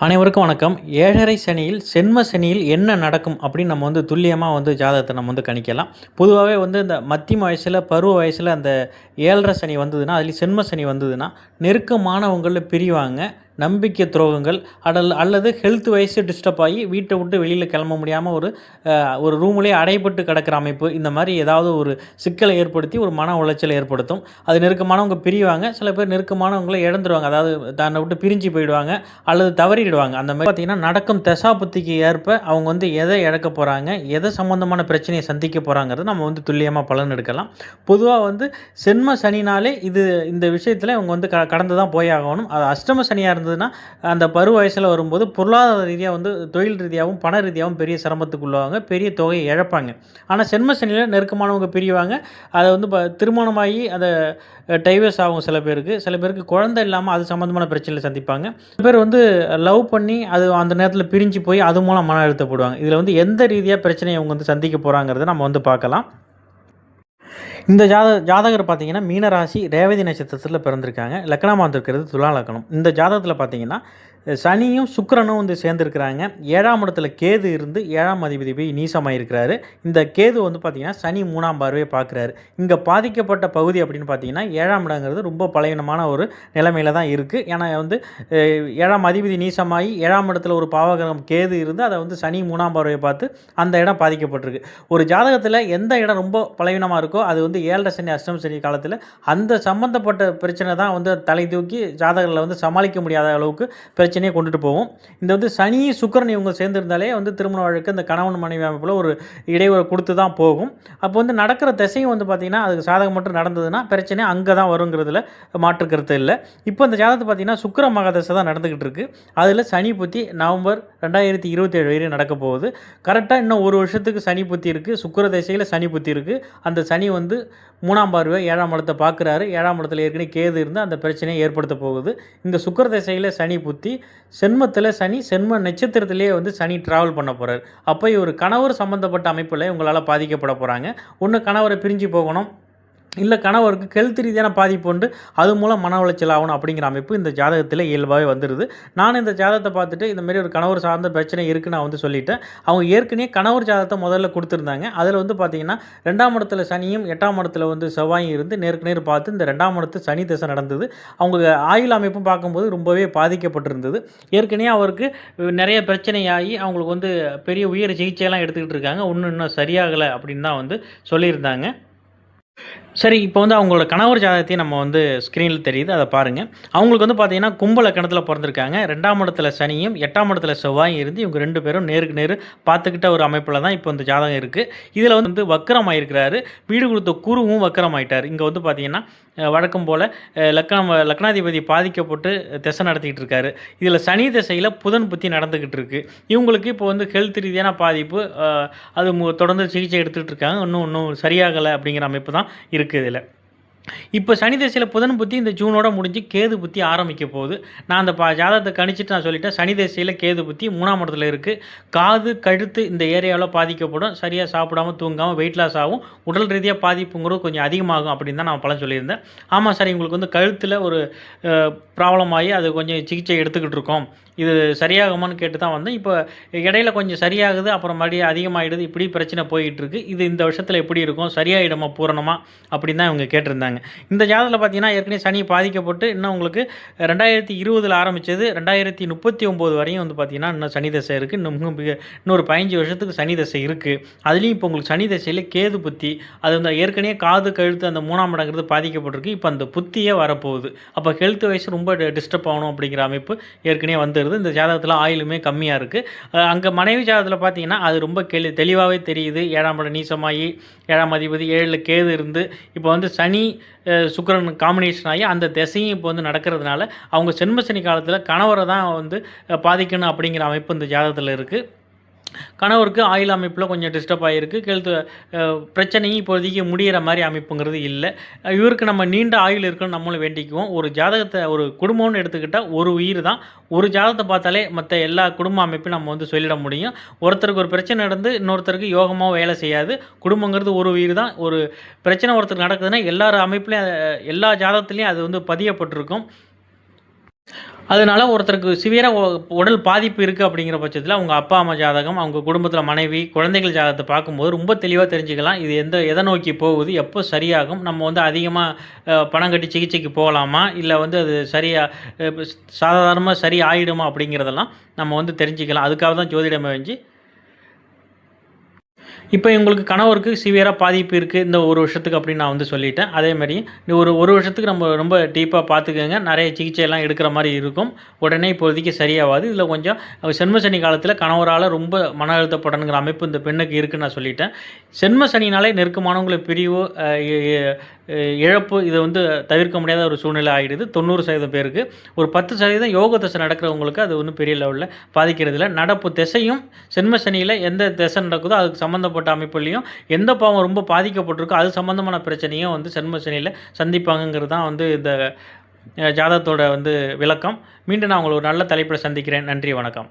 அனைவருக்கும் வணக்கம். 7:30 சனியில், சென்ம சனியில் என்ன நடக்கும் அப்படின்னு நம்ம துல்லியமா ஜாதகத்தை நம்ம கணிக்கலாம். பொதுவாவே இந்த மத்தியம வயசுல, பருவ வயசுல அந்த 7:30 சனி வந்ததுன்னா, அதுலயும் சென்ம சனி வந்ததுன்னா, நெருக்கமானவங்கள பிரிவாங்க. நம்பிக்கை துரோகங்கள் அல்லது ஹெல்த் வைஸ் டிஸ்டர்ப் ஆகி வீட்டை விட்டு வெளியில் கிளம்ப முடியாமல் ஒரு ரூம்லேயே அடைபட்டு கிடக்கிற அமைப்பு, இந்த மாதிரி ஏதாவது ஒரு சிக்கலை ஏற்படுத்தி ஒரு மன உளைச்சலை ஏற்படுத்தும். அது நெருக்கமானவங்க பிரிவாங்க. சில பேர் நெருக்கமானவங்களை இழந்துருவாங்க. அதாவது தன்னை விட்டு பிரிஞ்சு போயிடுவாங்க அல்லது தவறிடுவாங்க. அந்த மாதிரி பார்த்தீங்கன்னா நடக்கும் தசாபுத்திக்கு ஏற்ப அவங்க எதை இழக்க போகிறாங்க, எதை சம்மந்தமான பிரச்சனையை சந்திக்க போகிறாங்கிறத நம்ம துல்லியமாக பலன் எடுக்கலாம். பொதுவாக சென்ம சனினாலே இந்த விஷயத்தில் அவங்க கடந்து தான் போய் ஆகணும். அது அஷ்டம சனியாக இருந்ததுன்னா அந்த பருவ வயசில் வரும்போது பொருளாதார ரீதியாக தொழில் ரீதியாகவும் பண ரீதியாகவும் பெரிய சிரமத்துக்குள்ளாங்க, பெரிய தொகையை இழப்பாங்க. ஆனால் சென்ம சனியில் நெருக்கமானவங்க பிரிவாங்க. அதை திருமணமாகி அதை டைவர்ஸ் ஆகும். சில பேருக்கு குழந்தை இல்லாமல் அது சம்மந்தமான பிரச்சனைகளை சந்திப்பாங்க. சில பேர் லவ் பண்ணி அது அந்த நேரத்தில் பிரிஞ்சு போய் அது மூலம் மன அழுத்தப்படுவாங்க. இதில் எந்த ரீதியாக பிரச்சனையை அவங்க சந்திக்க போகிறாங்கிறத நம்ம பார்க்கலாம். இந்த ஜாதகர் பார்த்தீங்கன்னா மீனராசி ரேவதி நட்சத்திரத்தில் பிறந்திருக்காங்க. லக்னமாக வந்திருக்கிறது துலா லக்னம். இந்த ஜாதகத்தில் பார்த்தீங்கன்னா சனியும் சுக்கிரனும் சேர்ந்துருக்கிறாங்க. 7ஆம் இடத்துல கேது இருந்து 7ஆம் அதிபதி போய் நீசமாயிருக்கிறாரு. இந்த கேது பார்த்தீங்கன்னா சனி 3ஆம் பார்வையை பார்க்குறாரு. இங்கே பாதிக்கப்பட்ட பகுதி அப்படின்னு பார்த்தீங்கன்னா 7ஆம் இடங்கிறது ரொம்ப பலவீனமான ஒரு நிலைமையில் தான் இருக்குது. ஏன்னா 7ஆம் அதிபதி நீசமாகி 7ஆம் இடத்துல ஒரு பாவகிரகம் கேது இருந்து அதை சனி 3ஆம் பார்வையை பார்த்து அந்த இடம் பாதிக்கப்பட்டிருக்கு. ஒரு ஜாதகத்தில் எந்த இடம் ரொம்ப பலவீனமாக இருக்கோ அது 7 சனி அஷ்டம சனி காலத்தில் அந்த சம்மந்தப்பட்ட பிரச்சனை தான் தலை தூக்கி ஜாதகரில் சமாளிக்க முடியாத அளவுக்கு பிரச்சனையை கொண்டுட்டு போகும். இந்த சனி சுக்கிரன் இவங்க சேர்ந்திருந்தாலே திருமண வாழ்க்கை இந்த கணவன் மனைவி அமைப்பில் ஒரு இடைவெளி கொடுத்து தான் போகும். அப்போ நடக்கிற திசையும் பார்த்தீங்கன்னா அதுக்கு சாதகம் மட்டும் நடந்ததுன்னா பிரச்சனை அங்கே தான் வருங்கிறதுல மாற்று கருத்து இல்லை. இப்போ இந்த ஜாதகத்தை பார்த்தீங்கன்னா சுக்கிர மகாதசை தான் நடந்துக்கிட்டு இருக்கு. அதில் சனி புத்தி நவம்பர் 2027 வரையும் நடக்க போகுது. கரெக்டாக இன்னும் ஒரு வருஷத்துக்கு சனி புத்தி இருக்குது. சுக்கிர திசையில் சனி புத்தி இருக்குது. அந்த சனி 3ஆம் பார்வை 7ஆம் இடத்தை பார்க்குறாரு. 7ஆம் இடத்துல ஏற்கனவே கேது இருந்து அந்த பிரச்சனையை ஏற்படுத்த போகுது. இந்த சுக்கிர திசையில் சனி புத்தி, சென்மத்தில் சனி, சென்ம நட்சத்திரத்திலேயே சனி ட்ராவல் பண்ண போகிறார். அப்போ ஒரு கணவர் சம்மந்தப்பட்ட அமைப்பில் உங்களால் பாதிக்கப்பட போகிறாங்க. ஒன்று கணவரை பிரிஞ்சு போகணும், இல்லை கணவருக்கு ஹெல்த் ரீதியான பாதிப்பு உண்டு, அது மூலம் மன உளைச்சல் ஆகணும் அப்படிங்கிற அமைப்பு இந்த ஜாதகத்தில் இயல்பாகவே வந்துடுது. நான் இந்த ஜாதகத்தை பார்த்துட்டு இந்தமாரி ஒரு கணவர் சார்ந்த பிரச்சனை இருக்குன்னு நான் சொல்லிட்டேன். அவங்க ஏற்கனவே கணவர் ஜாதகத்தை முதல்ல கொடுத்துருந்தாங்க. அதில் பார்த்தீங்கன்னா 2ஆம் இடத்துல சனியும் 8ஆம் இடத்துல செவ்வாயும் இருந்து நேருக்கு நேர் பார்த்து இந்த 2ஆம் இடத்து சனி தசை நடந்தது. அவங்க ஆயுள் அமைப்பும் பார்க்கும்போது ரொம்பவே பாதிக்கப்பட்டிருந்தது. ஏற்கனவே அவருக்கு நிறைய பிரச்சனையாகி அவங்களுக்கு பெரிய உயர் சிகிச்சையெல்லாம் எடுத்துக்கிட்டு இருக்காங்க. இன்னும் சரியாகலை அப்படின்னு தான் சொல்லியிருந்தாங்க. சரி, இப்போ அவங்களோட கணவர் ஜாதகத்தையும் நம்ம ஸ்க்ரீனில் தெரியுது, அதை பாருங்கள். அவங்களுக்கு பார்த்தீங்கன்னா கும்ப லக்னத்தில் பிறந்திருக்காங்க. 2ஆம் இடத்துல சனியும் 8ஆம் இடத்துல செவ்வாயும் இருந்து இவங்க 2 பேரும் நேருக்கு நேர் பார்த்துக்கிட்ட ஒரு அமைப்பில் தான் இப்போ இந்த ஜாதகம் இருக்குது. இதில் வக்கரம் ஆகிருக்கிறாரு. வீடு கொடுத்த குருவும் வக்கரம் ஆகிட்டார். இங்கே பார்த்தீங்கன்னா வழக்கம் போல் லக்னாதிபதி பாதிக்கப்பட்டு திசை நடத்திக்கிட்டு இருக்காரு. இதில் சனி திசையில் புதன் புத்தி நடந்துக்கிட்டு இருக்குது. இவங்களுக்கு இப்போ ஹெல்த் ரீதியான பாதிப்பு, அது தொடர்ந்து சிகிச்சை எடுத்துக்கிட்டு இருக்காங்க. இன்னும் சரியாகலை அப்படிங்கிற அமைப்பு தான் இருக்குது இதில். இப்போ சனி திசையில் புதன் புத்தி இந்த ஜூனோட முடிஞ்சு கேது புத்தி ஆரம்பிக்க போகுது. நான் அந்த ஜாதகத்தை கணிச்சிட்டு நான் சொல்லிட்டேன். சனி திசையில் கேது புத்தி 3ஆம் இடத்துல இருக்குது. காது கழுத்து இந்த ஏரியாவில் பாதிக்கப்படும். சரியாக சாப்பிடாமல் தூங்காமல் வெயிட் லாஸ் ஆகும். உடல் ரீதியாக பாதிப்புங்கிறது கொஞ்சம் அதிகமாகும் அப்படின்னு தான் நான் பலன் சொல்லியிருந்தேன். ஆமாம் சார், உங்களுக்கு கழுத்தில் ஒரு ப்ராப்ளம் ஆகி அது கொஞ்சம் சிகிச்சை எடுத்துக்கிட்டு இருக்கோம், இது சரியாகுமான்னு கேட்டு தான் வந்தேன். இப்போ இடையில கொஞ்சம் சரியாகுது, அப்புறம் மறுபடியும் அதிகமாகிடுது, இப்படி பிரச்சனை போயிட்டு இருக்கு. இது இந்த வருஷத்தில் எப்படி இருக்கும், சரியாயிடுமா பூரணமாக அப்படின்னு தான் இவங்க கேட்டிருந்தாங்க. இந்த ஜாதகத்தில் பார்த்தீங்கன்னா ஏற்கனவே சனி பாதிக்கப்பட்டு இன்னும் உங்களுக்கு 2020 ஆரம்பித்தது 2039 வரையும் பார்த்தீங்கன்னா இன்னும் சனி தசை இருக்குது. இன்னொரு 15 வருஷத்துக்கு சனி தசை இருக்குது. அதுலேயும் இப்போ உங்களுக்கு சனி தசையில் கேது புத்தி, அது ஏற்கனவே காது கழுத்து அந்த 3ஆம் இடங்கிறது பாதிக்கப்பட்டிருக்கு. இப்போ அந்த புத்தியே வரப்போகுது. அப்போ ஹெல்த் வைஸ் ரொம்ப டிஸ்டர்ப் ஆகணும் அப்படிங்கிற அமைப்பு ஏற்கனவே இந்த ஜாதகத்தில் ஆயிலுமே கம்மியாக இருக்குது. அங்கே மனைவி ஜாதகத்தில் பார்த்தீங்கன்னா அது ரொம்ப தெளிவாகவே தெரியுது. 7ஆம் இடம் நீசமாகி 7ஆம் அதிபதி 7ல் கேது இருந்து இப்போ சனி சுக்கிரன் காம்பினேஷன் ஆகி அந்த திசையும் இப்போ நடக்கிறதுனால அவங்க சென்ம சனி காலத்தில் கணவரை தான் பாதிக்கணும் அப்படிங்கிற அமைப்பு இந்த ஜாதகத்தில் இருக்குது. கணவருக்கு ஆயுள் அமைப்பில் கொஞ்சம் டிஸ்டர்ப் ஆகிருக்கு. ஹெல்த் பிரச்சனையும் இப்போதைக்கு முடிகிற மாதிரி அமைப்புங்கிறது இல்லை. இவருக்கு நம்ம நீண்ட ஆயுள் இருக்குன்னு நம்மளும் வேண்டிக்குவோம். ஒரு ஜாதகத்தை ஒரு குடும்பம்னு எடுத்துக்கிட்டால் ஒரு உயிர் தான். ஒரு ஜாதகத்தை பார்த்தாலே மற்ற எல்லா குடும்ப அமைப்பையும் நம்ம சொல்லிட முடியும். ஒருத்தருக்கு ஒரு பிரச்சனை நடந்து இன்னொருத்தருக்கு யோகமாக வேலை செய்யாது. குடும்பங்கிறது ஒரு உயிர் தான். ஒரு பிரச்சனை ஒருத்தருக்கு நடக்குதுன்னா எல்லார் அமைப்புலையும் எல்லா ஜாதகத்துலேயும் அது பதியப்பட்டிருக்கும். அதனால ஒருத்தருக்கு சிவியராக உடல் பாதிப்பு இருக்குது அப்படிங்கிற பட்சத்தில் அவங்க அப்பா அம்மா ஜாதகம், அவங்க குடும்பத்தில் மனைவி, குழந்தைகள் ஜாதகத்தை பார்க்கும்போது ரொம்ப தெளிவாக தெரிஞ்சுக்கலாம். இது எதை நோக்கி போகுது, எப்போ சரியாகும், நம்ம வந்து அதிகமாக பணம் கட்டி சிகிச்சைக்கு போகலாமா, இல்லை வந்து அது சரியாக சாதாரணமாக சரி ஆகிடுமா அப்படிங்கிறதெல்லாம் நம்ம வந்து தெரிஞ்சுக்கலாம். அதுக்காக தான் ஜோதிடம் அமைஞ்சு. இப்போ உங்களுக்கு கணவருக்கு சிவியராக பாதிப்பு இருக்குது இந்த ஒரு வருஷத்துக்கு அப்படின்னு நான் வந்து சொல்லிட்டேன். அதேமாதிரி ஒரு வருஷத்துக்கு நம்ம ரொம்ப டீப்பாக பார்த்துக்கோங்க. நிறைய சிகிச்சையெல்லாம் எடுக்கிற மாதிரி இருக்கும். உடனே இப்போதைக்கு சரியாகாது. இதில் கொஞ்சம் சென்ம சனி காலத்தில் கணவரால் ரொம்ப மன அழுத்தப்படணுங்கிற அமைப்பு இந்த பெண்ணுக்கு இருக்குதுன்னு நான் சொல்லிட்டேன். சென்ம சனினாலே நெருக்கமானவங்களை பிரிவு, இழப்பு இது வந்து தவிர்க்க முடியாத ஒரு சூழ்நிலை ஆகிடுது 90% பேருக்கு. ஒரு 10% யோக தசை நடக்கிறவங்களுக்கு அது ஒன்றும் பெரிய லெவலில் பாதிக்கிறது இல்லை. நடப்பு திசையும் சென்ம சனியில் எந்த திசை நடக்குதோ அதுக்கு சம்மந்தப்பட்ட அமைப்புலையும் எந்த பாவம் ரொம்ப பாதிக்கப்பட்டிருக்கோ அது சம்மந்தமான பிரச்சனையும் வந்து சென்ம சனியில் சந்திப்பாங்கங்கிறது தான் வந்து இந்த ஜாதகத்தோட வந்து விளக்கம். மீண்டும் நான் உங்களை ஒரு நல்ல தலைப்பில் சந்திக்கிறேன். நன்றி, வணக்கம்.